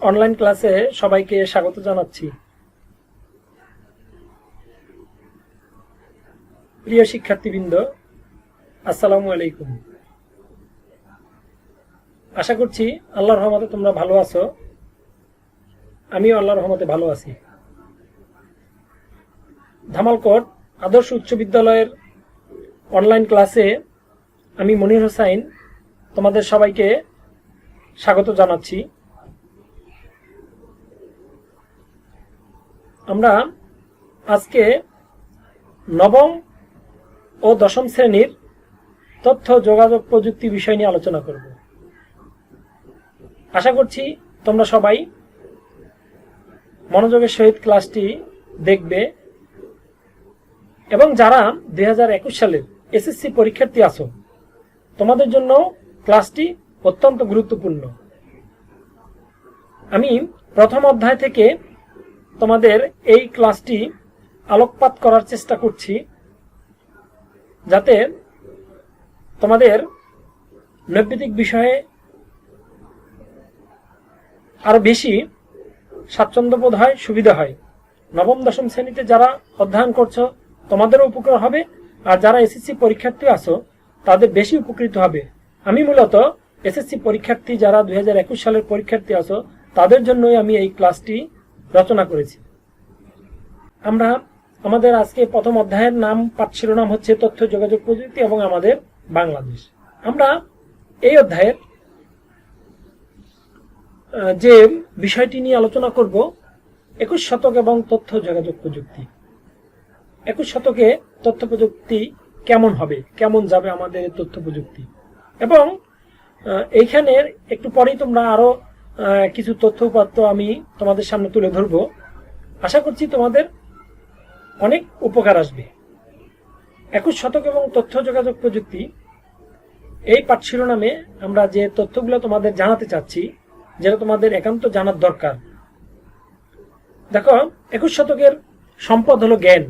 Online ক্লাসে সবাইকে স্বাগত জানাচ্ছি। প্রিয় শিক্ষার্থীবৃন্দ, আসসালামু আলাইকুম। আশা করছি আল্লাহর রহমতে তোমরা ভালো আছো। আমিও আল্লাহর রহমতে ভালো আছি। ধামালকোট আদর্শ উচ্চ বিদ্যালয়ের অনলাইন ক্লাসে আমি মনির হোসাইন তোমাদের সবাইকে স্বাগত জানাচ্ছি। আমরা আজকে নবম ও দশম শ্রেণীর তথ্য যোগাযোগ প্রযুক্তি বিষয় নিয়ে আলোচনা করব। আশা করছি তোমরা সবাই মনোযোগের সহিত ক্লাসটি দেখবে এবং যারা 2021 সালের এসএসসি পরীক্ষার্থী আছো তোমাদের জন্য ক্লাসটি অত্যন্ত গুরুত্বপূর্ণ। আমি প্রথম অধ্যায় থেকে তোমাদের এই ক্লাসটি আলোকপাত করার চেষ্টা করছি যাতে তোমাদের নৈতিক বিষয়ে আরো বেশি স্বাচ্ছন্দ্যবোধ হয়, সুবিধা হয়। নবম দশম শ্রেণীতে যারা অধ্যয়ন করছো তোমাদেরও উপকার হবে, আর যারা এসএসসি পরীক্ষার্থী আছো তাদের বেশি উপকৃত হবে। আমি মূলত এসএসসি পরীক্ষার্থী যারা 2021 সালের পরীক্ষার্থী আছো তাদের জন্যই আমি এই ক্লাসটি রচনা করেছি। আমরা আমাদের আজকে প্রথম অধ্যায়ের নাম, পাঠ শিরোনাম হচ্ছে তথ্য যোগাযোগ প্রযুক্তি এবং আমাদের বাংলাদেশ। আমরা এই অধ্যায়ের যে বিষয়টি নিয়ে আলোচনা করব 21 শতক এবং তথ্য যোগাযোগ প্রযুক্তি। 21 শতকে তথ্য প্রযুক্তি কেমন হবে, কেমন যাবে আমাদের তথ্য প্রযুক্তি, এবং এইখানে একটু পরেই তোমরা আরো কিছু তথ্য উপাত্ত আমি তোমাদের সামনে তুলে ধরব। আশা করছি তোমাদের অনেক উপকার আসবে। 21 শতক এবং তথ্য যোগাযোগ প্রযুক্তি এই পাঠ শিরোনামে আমরা যে তথ্যগুলো তোমাদের জানাতে চাচ্ছি, যেটা তোমাদের একান্ত জানার দরকার। দেখো, 21 শতকের সম্পদ হলো জ্ঞান।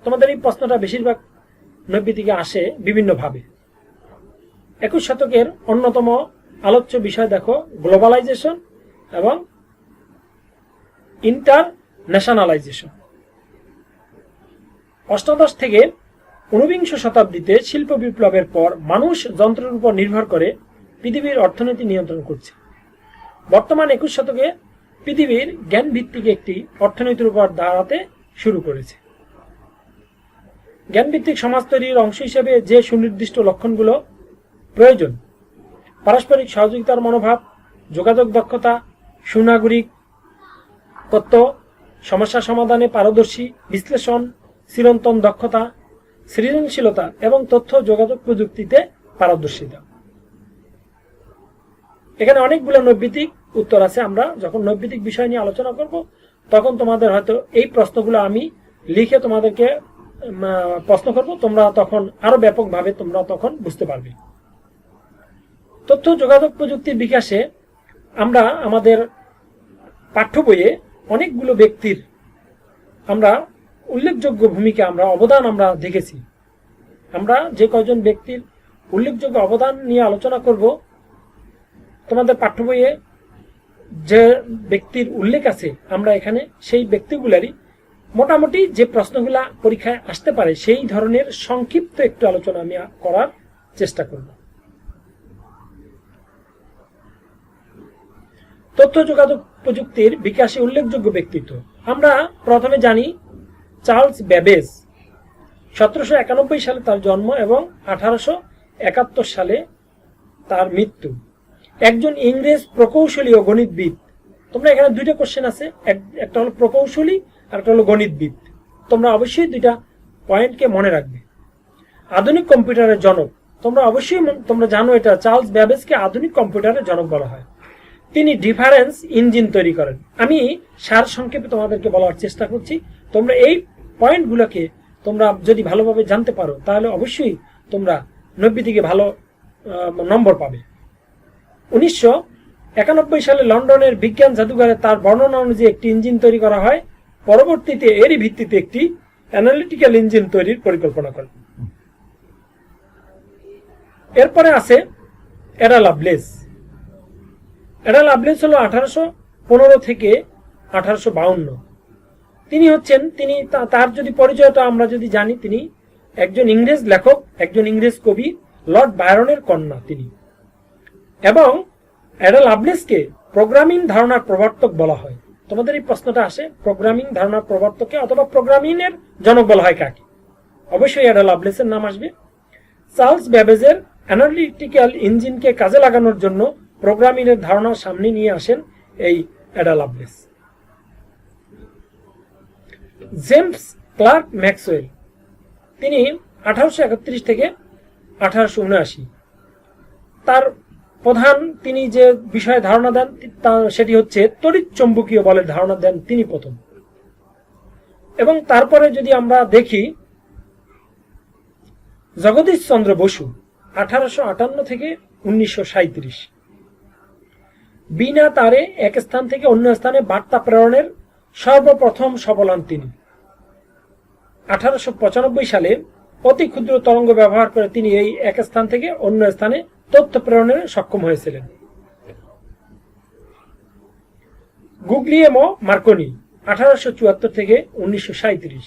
তোমাদের এই প্রশ্নটা বেশিরভাগ নৈতিকে আসে বিভিন্নভাবে। 21 শতকের অন্যতম আলোচ্য বিষয় দেখো গ্লোবালাইজেশন এবং ইন্টারন্যাশনালাইজেশন। অষ্টাদশ থেকে ঊনবিংশ শতাব্দীতে শিল্প বিপ্লবের পর মানুষ যন্ত্রের উপর নির্ভর করে পৃথিবীর অর্থনীতি নিয়ন্ত্রণ করছে। বর্তমান 21 শতকে পৃথিবীর জ্ঞান ভিত্তিক একটি অর্থনীতির উপর দাঁড়াতে শুরু করেছে। জ্ঞান ভিত্তিক সমাজ তৈরির অংশ হিসেবে যে সুনির্দিষ্ট লক্ষণগুলো প্রয়োজন: পারস্পরিক সহযোগিতার মনোভাব, যোগাযোগ দক্ষতা, সুনাগরিকত্ব, সমস্যা সমাধানে পারদর্শী, বিশ্লেষণ, চিরন্তন দক্ষতা, সৃজনশীলতা এবং তথ্য যোগাযোগ প্রযুক্তিতে পারদর্শিতা। এখানে অনেকগুলো নৈতিক উত্তর আছে। আমরা যখন নৈতিক বিষয় নিয়ে আলোচনা করব তখন তোমাদের হয়তো এই প্রশ্নগুলো আমি লিখে তোমাদেরকে প্রশ্ন করব, তোমরা তখন আরো ব্যাপকভাবে তোমরা তখন বুঝতে পারবে। তথ্য যোগাযোগ প্রযুক্তির বিকাশে আমরা আমাদের পাঠ্য বইয়ে অনেকগুলো ব্যক্তির আমরা উল্লেখযোগ্য ভূমিকা, অবদান আমরা দেখেছি। আমরা যে কয়জন ব্যক্তির উল্লেখযোগ্য অবদান নিয়ে আলোচনা করব, তোমাদের পাঠ্য বইয়ে যে ব্যক্তির উল্লেখ আছে আমরা এখানে সেই ব্যক্তিগুলারই মোটামুটি যে প্রশ্নগুলা পরীক্ষায় আসতে পারে সেই ধরনের সংক্ষিপ্ত একটু আলোচনা আমি করার চেষ্টা করব। তথ্য যোগাযোগ প্রযুক্তির বিকাশে উল্লেখযোগ্য ব্যক্তিত্ব আমরা প্রথমে জানি চার্লস ব্যাবেজ। 1791 সালে তার জন্ম এবং 1871 সালে তার মৃত্যু। একজন ইংরেজ প্রকৌশলী ও গণিতবিদ। তোমরা এখানে দুইটা কোশ্চেন আছে, একটা হলো প্রকৌশলী আর একটা হলো গণিতবিদ। তোমরা অবশ্যই দুইটা পয়েন্টকে মনে রাখবে। আধুনিক কম্পিউটারের জনক। তোমরা জানো এটা, চার্লস ব্যাবেজকে আধুনিক কম্পিউটারের জনক বলা হয়। তিনি ডিফারেন্স ইঞ্জিন তৈরি করেন। আমি সার সংক্ষেপে তোমাদেরকে বলার চেষ্টা করছি। তোমরা এই পয়েন্টগুলোকে তোমরা যদি ভালোভাবে জানতে পারো তাহলে অবশ্যই তোমরা নৈতিকে ভালো নম্বর পাবে। 1991 সালে লন্ডনের বিজ্ঞান জাদুঘরে তার বর্ণনা অনুযায়ী একটি ইঞ্জিন তৈরি করা হয়। পরবর্তীতে এরই ভিত্তিতে একটি অ্যানালিটিক্যাল ইঞ্জিন তৈরির পরিকল্পনা করেন। এরপরে আছে এডা লাভলেস। এডা লাভলেস হলো 15 থেকে 1852। তিনি হচ্ছেন, তার যদি পরিচয়টা আমরা যদি জানি, তিনি একজন ইংরেজ লেখক, একজন ইংরেজ কবি, লর্ড বায়রনের কন্যা তিনি। এবং অ্যাডা লাভলেসকে প্রোগ্রামিং ধারণার প্রবর্তক বলা হয়। তোমাদের এই প্রশ্নটা আসে, প্রোগ্রামিং ধারণার প্রবর্তককে অথবা প্রোগ্রামিং এর জনক বলা হয় কাকে? অবশ্যই অ্যাডা লাভলেসের নাম আসবে। চার্লস ব্যাবেজের অ্যানালিটিক্যাল ইঞ্জিনকে কাজে লাগানোর জন্য প্রোগ্রামিং এর ধারণা সামনে নিয়ে আসেন এই Ada Lovelace. James Clerk Maxwell, তিনি 1831 থেকে 1879। তার প্রধান, তিনি যে বিষয়ে ধারণা দেন সেটি হচ্ছে তড়িৎ চৌম্বকীয় বলের ধারণা দেন তিনি প্রথম। এবং তারপরে যদি আমরা দেখি, জগদীশ চন্দ্র বসু 1858 থেকে 1937। বিনা তারে এক স্থান থেকে অন্য স্থানে বার্তা প্রেরণের সর্বপ্রথম সফল হন তিনি। 1895 সালে অতি ক্ষুদ্র তরঙ্গ ব্যবহার করে তিনি এই এক স্থান থেকে অন্য স্থানে তথ্য প্রেরণে সক্ষম হয়েছিলেন। গুগলিয়েমো মার্কনি 1874 থেকে 1937।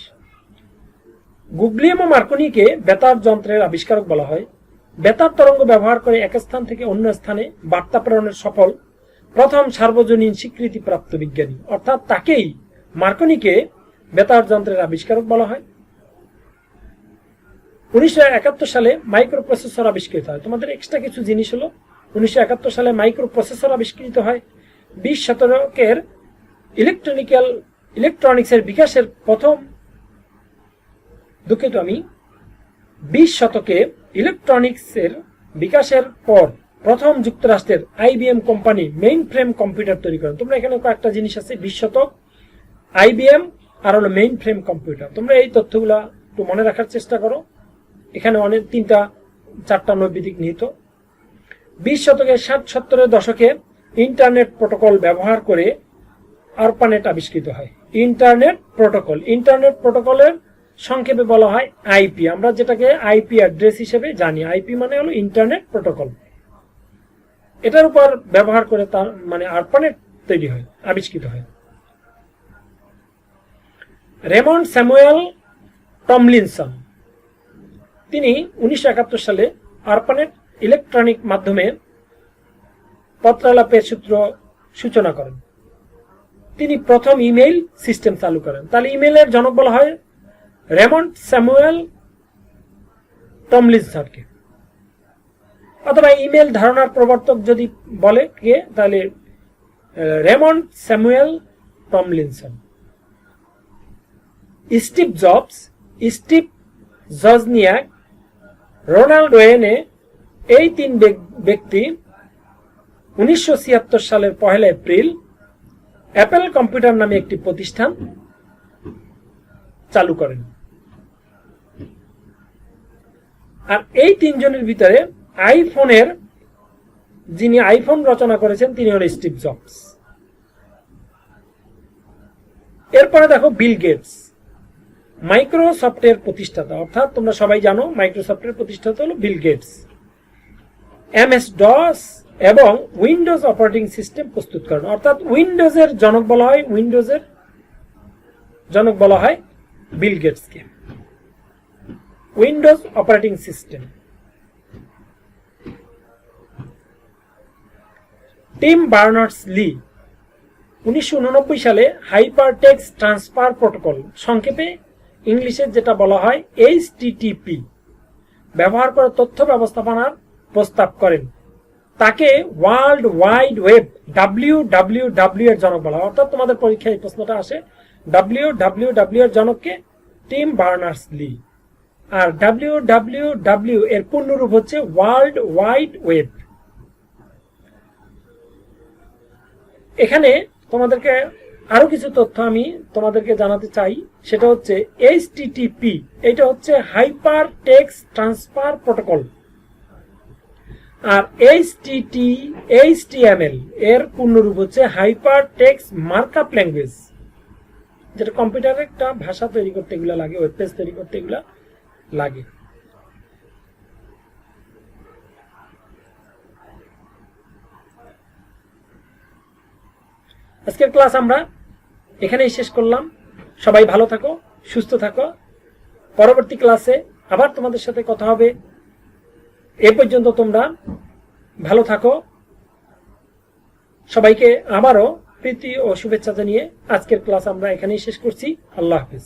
গুগলিয়েমো মার্কনিকে বেতার যন্ত্রের আবিষ্কারক বলা হয়। বেতার তরঙ্গ ব্যবহার করে এক স্থান থেকে অন্য স্থানে বার্তা প্রেরণের সফল প্রথম সার্বজনীন স্বীকৃতিপ্রাপ্ত বিজ্ঞানী, অর্থাৎ তাকেই, মার্কনিকে বেতার যন্ত্রের আবিষ্কারক বলা হয়। 1971 সালে মাইক্রো প্রসেসর আবিষ্কৃত হয়। তোমাদের এক্সট্রা কিছু জিনিস হলো, 1971 সালে মাইক্রো প্রসেসর আবিষ্কৃত হয়। 20 শতকের ইলেকট্রনিক্সের বিকাশের প্রথম, 20 শতকে ইলেকট্রনিক্সের বিকাশের পর প্রথম যুক্তরাষ্ট্রের IBM company main frame computer তৈরি করেন। তোমরা এখানে কয়েকটা জিনিস আছে, 20 শতক, IBM আর হলো মেইন ফ্রেম কম্পিউটার। তোমরা এই তথ্যগুলা একটু মনে রাখার চেষ্টা করো। এখানে অনেক 3-4টা নৈবিদিক নিহিত। 20 শতকের 60-70-এর দশকে ইন্টারনেট প্রোটোকল ব্যবহার করে আরপানেট আবিষ্কৃত হয়। ইন্টারনেট প্রোটোকলের সংক্ষেপে বলা হয় IP। আমরা যেটাকে IP অ্যাড্রেস হিসেবে জানি, IP মানে হলো ইন্টারনেট প্রোটোকল। এটার উপর ব্যবহার করে তার মানে আরপানেট তৈরি হয়, আবিষ্কৃত হয়। রেমন্ড স্যামুয়েল টমলিনসন, তিনি 1971 সালে আরপানেট ইলেকট্রনিক মাধ্যমে পত্রালাপের সূচনা করেন। তিনি প্রথম ইমেইল সিস্টেম চালু করেন। তাহলে ইমেইলের জনক বলা হয় রেমন্ড স্যামুয়েল টমলিনসনকে, অথবা ইমেইল ধারণার প্রবর্তক যদি বলে কে, তাহলে Raymond Samuel Tomlinson. Steve Jobs, Steve Wozniak, Ronald Wayne, এই 3 ব্যক্তি 1976 সালের 1 এপ্রিল অ্যাপেল কম্পিউটার নামে একটি প্রতিষ্ঠান চালু করেন। আর এই 3 জনের ভিতরে যিনি আইফোন রচনা করেছেন তিনি হলেন স্টিভ জবস। এরপরে দেখো বিল গেটস, মাইক্রোসফটের প্রতিষ্ঠাতা, অর্থাৎ তোমরা সবাই জানো মাইক্রোসফটের প্রতিষ্ঠাতা হলো বিল গেটস। MS-DOS এবং উইন্ডোজ অপারেটিং সিস্টেম প্রস্তুত করেন, অর্থাৎ উইন্ডোজের জনক বলা হয় বিল গেটসকে। Windows operating system. Tim Berners Lee 1989 সালে হাইপার টেক্সট ট্রান্সফার প্রোটোকল, সংক্ষেপে ইংলিশে যেটা বলা হয় HTTP, ব্যবহার করে তথ্য ব্যবস্থাপনার প্রস্তাব করেন। তাকে ওয়ার্ল্ড ওয়াইড ওয়েব WWW এর জনক বলা হয়, অর্থাৎ তোমাদের পরীক্ষায় এই প্রশ্নটা আসে, WWW এর জনককে টিম বার্নার্স-লি। আর WWW এর পূর্ণরূপ হচ্ছে ওয়ার্ল্ড ওয়াইড ওয়েব। এখানে তোমাদেরকে আরো কিছু তথ্য আমি তোমাদেরকে জানাতে চাই, সেটা হচ্ছে HTTP, এটা হচ্ছে হাইপার টেক্সট ট্রান্সফার প্রোটোকল। আর HTML এর পূর্ণরূপ হচ্ছে হাইপার টেক্সট মার্কআপ ল্যাঙ্গুয়েজ, যেটা কম্পিউটারে একটা ভাষা তৈরি করতে এগুলো লাগে, ওয়েব পেজ তৈরি করতে এগুলো লাগে। আজকের ক্লাস আমরা এখানেই শেষ করলাম। সবাই ভালো থাকো, সুস্থ থাকো। পরবর্তী ক্লাসে আবার তোমাদের সাথে কথা হবে। এ পর্যন্ত তোমরা ভালো থাকো। সবাইকে আবারও প্রীতি ও শুভেচ্ছা জানিয়ে আজকের ক্লাস আমরা এখানেই শেষ করছি। আল্লাহ হাফেজ।